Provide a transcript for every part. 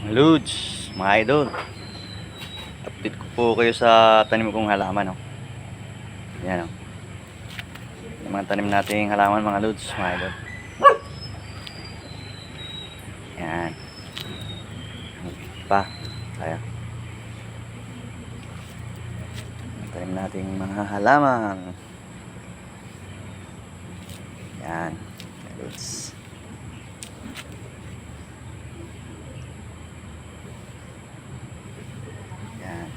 Lods, mga idol. Update ko po kayo sa tanim kong halaman. Oh. Yan oh. Yung mga tanim nating halaman mga lods, mga idol. Yan. Pa. Tayo. Tanim nating mga halaman. Yan. Lods. Yan.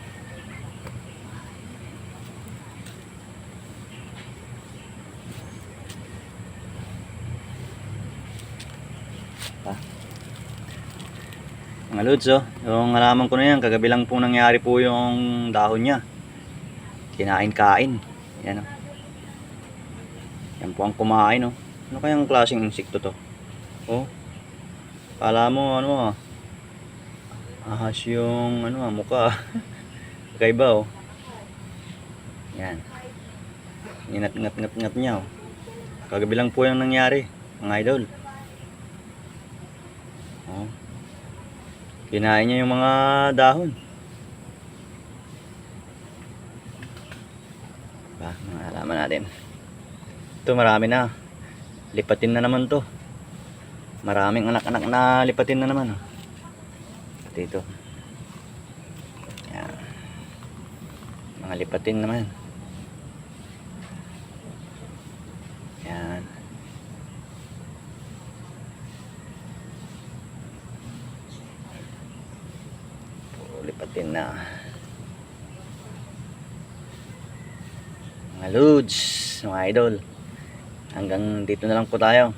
Pa. Mga lods oh, yung halaman ko na yan, kagabi lang po nangyari po yung dahon niya. Kinain-kain. Yan oh. Yan po ang kumain oh. Ano kayang klaseng insekto to? Oh. Kala mo ano ah. Ahas yung ano ah, mukha. Kakaiba oh. Yan. Ingat-ngat-ngat-ngat niya oh. Kagabi lang po yung nangyari, mga idol. Oh. Kinain niya yung mga dahon. Mga halaman natin. Ito marami na. Lipatin na naman to. Maraming anak-anak na lipatin na naman. Oh. Pati ito. Yan. Mga lipatin naman. Yan. Puro lipatin na. Mga lods, mga idol. Hanggang dito na lang po tayo.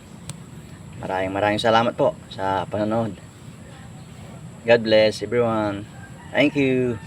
Maraming salamat po sa panonood. God bless everyone. Thank you.